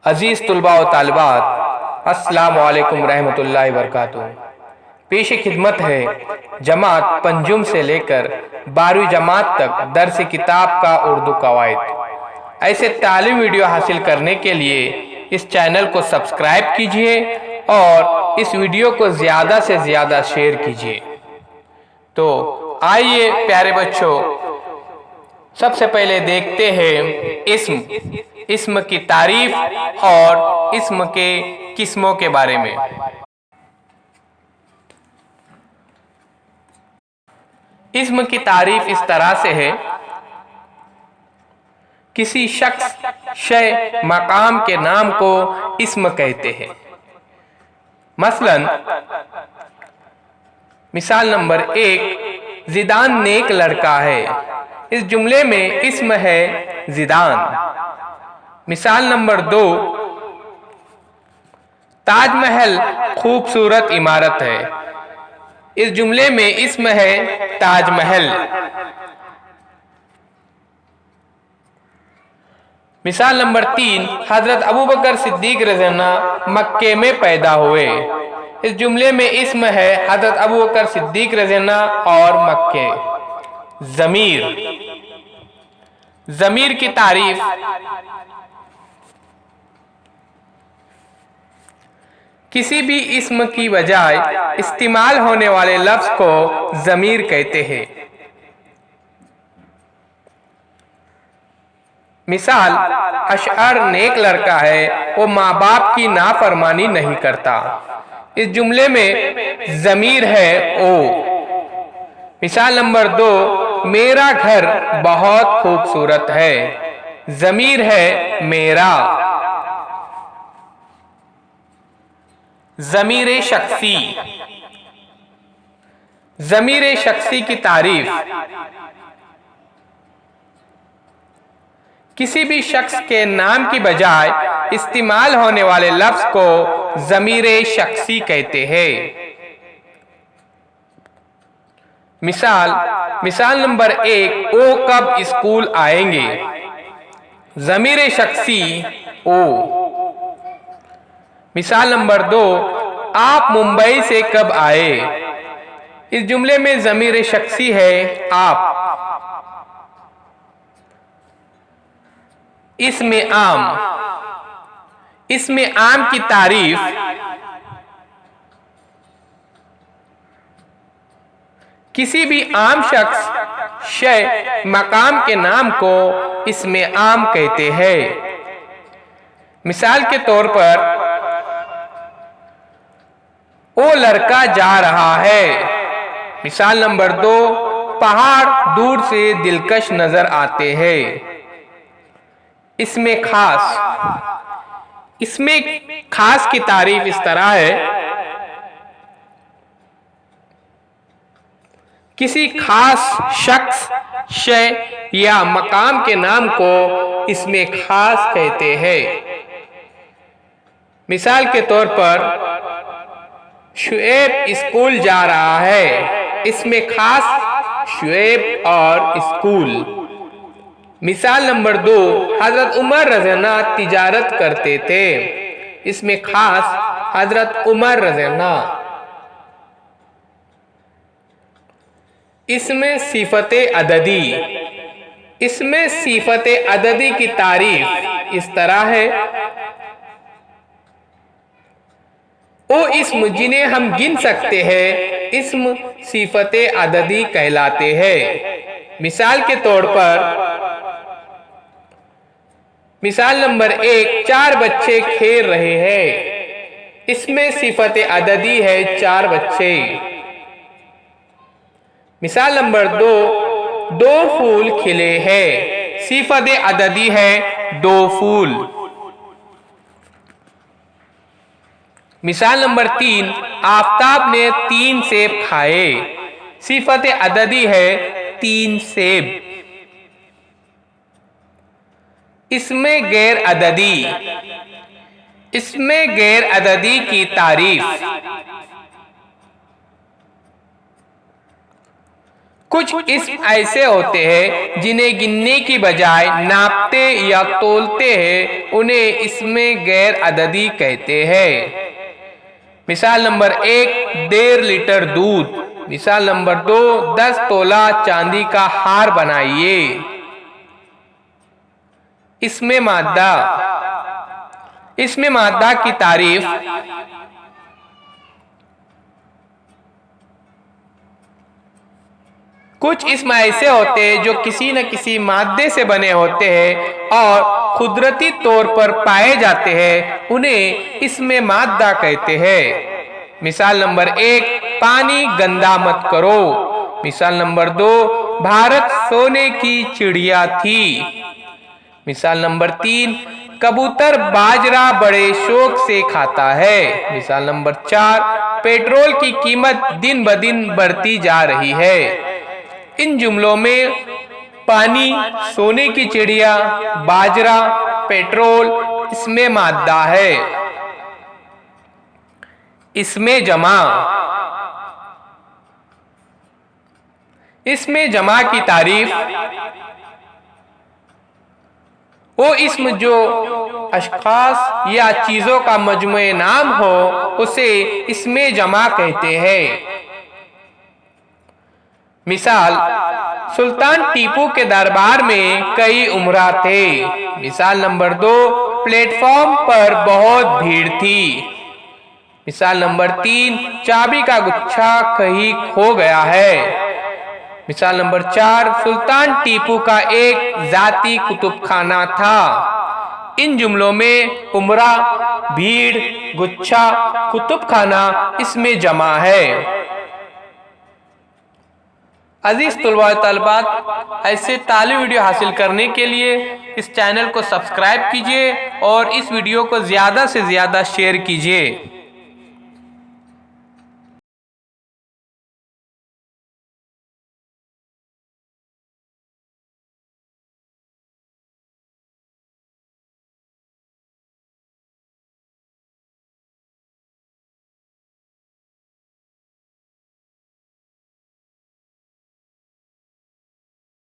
अजीज़ तुलबा व तालिबात, अस्सलामु अलैकुम रहमतुल्लाहि वबरकातुहू। पेश खिदमत है जमात पंजुम से लेकर 12वीं जमात तक दर्स किताब का उर्दू कवायद। ऐसे तालीम वीडियो हासिल करने के लिए इस चैनल को सब्सक्राइब कीजिए और इस वीडियो को ज़्यादा से ज़्यादा शेयर कीजिए। तो आइए प्यारे बच्चों, सबसे पहले देखते हैं इस्म की तारीफ और इस्म के किस्मों के बारे में। इस्म की तारीफ इस तरह से है, किसी शख्स, शय, मकाम के नाम को इस्म कहते हैं। मसलन मिसाल नंबर 1, जिदान नेक लड़का है। इस जुमले में इस्म है जिदान। मिसाल नंबर 2, ताजमहल खूबसूरत इमारत है। इस जुमले में इस्म है ताजमहल। मिसाल नंबर 3, हजरत अबू बकर सिद्दीक रज़ियल्लाहु मक्के में पैदा हुए। इस जुमले में इस्म है हजरत अबू बकर सिद्दीक रज़ियल्लाहु और मक्के। ज़मीर की तारीफ, किसी भी इस्म की बजाय इस्तेमाल होने वाले लफ्ज को ज़मीर कहते हैं। मिसाल, अशअर नेक लड़का है, वो माँ बाप की नाफरमानी नहीं करता। इस जुमले में ज़मीर है ओ। मिसाल नंबर 2, मेरा घर बहुत खूबसूरत है। ज़मीर है मेरा। ज़मीर शख्सी, ज़मीर शख्सी की तारीफ, किसी भी शख्स के नाम की बजाय इस्तेमाल होने वाले लफ्ज को ज़मीर शख्सी कहते हैं। मिसाल नंबर 1, वो कब स्कूल आएंगे। ज़मीर शख्सी ओ। मिसाल नंबर 2, आप मुंबई से कब आए। इस जुमले में ज़मीर शख्सी है आप। इसमें आम की तारीफ, किसी भी आम शख्स, शय, मकाम के नाम को इसमें आम कहते हैं। मिसाल के तौर पर, वो लड़का जा रहा है। मिसाल नंबर 2, पहाड़ दूर से दिलकश नजर आते हैं। इसमें खास की तारीफ इस तरह है, किसी खास शख्स, शय या मकाम के नाम को इसमें खास कहते हैं। मिसाल के तौर पर, शुएब स्कूल जा रहा है। इसमें खास शुएब और स्कूल। मिसाल नंबर 2, हजरत उमर रज़ियल्लाहु तिजारत करते थे। इसमें खास हजरत उमर रज़ियल्लाहु। इसमें सिफत अददी की तारीफ इस तरह है, वो इस्म जिन्हें हम गिन सकते हैं, इस्म सिफत अददी कहलाते हैं। मिसाल के तौर पर, मिसाल नंबर 1, 4 बच्चे खेल रहे हैं। इसमें सिफत अददी है 4 बच्चे। मिसाल नंबर 2, 2 फूल खिले हैं। सिफत अददी है 2 फूल। मिसाल नंबर 3, आफताब ने 3 सेब खाए। सिफत अददी है 3 सेब। इसमें गैर अददी की तारीफ, कुछ इसम ऐसे होते हैं जिन्हें गिनने की बजाय नापते या तोलते हैं, उन्हें इसमें गैर अददी कहते हैं। मिसाल नंबर 1, 1.5 लीटर दूध। मिसाल नंबर 2, 10 तोला चांदी का हार बनाइए। इसमें मादा की तारीफ। कुछ इसम ऐसे होते हैं जो किसी न किसी मादे से बने होते हैं और कुदरती तौर पर पाए जाते हैं, उन्हें इसमें मादा कहते हैं। मिसाल नंबर 1, पानी गंदा मत करो। मिसाल नंबर 2, भारत सोने की चिड़िया थी। मिसाल नंबर 3, कबूतर बाजरा बड़े शौक से खाता है। मिसाल नंबर 4, पेट्रोल की कीमत दिन ब दिन बढ़ती जा रही है। इन जुमलों में पानी, सोने की चिड़िया, बाजरा, पेट्रोल इसमें मादा है। इसमें जमा की तारीफ। वो इसम जो अशखास या चीजों का मजमूए नाम हो, उसे इसमें जमा कहते हैं। मिसाल, सुल्तान टीपू के दरबार में कई उमरा थे। मिसाल नंबर 2, प्लेटफॉर्म पर बहुत भीड़ थी। मिसाल नंबर 3, चाबी का गुच्छा कहीं खो गया है। मिसाल नंबर 4, सुल्तान टीपू का एक जाती कुतुबखाना था। इन जुमलों में उमरा, भीड़, गुच्छा, कुतुबखाना इसमें जमा है। अजीज तलबा तलबात, ऐसे तालीमी वीडियो हासिल करने के लिए इस चैनल को सब्सक्राइब कीजिए और इस वीडियो को ज़्यादा से ज़्यादा शेयर कीजिए।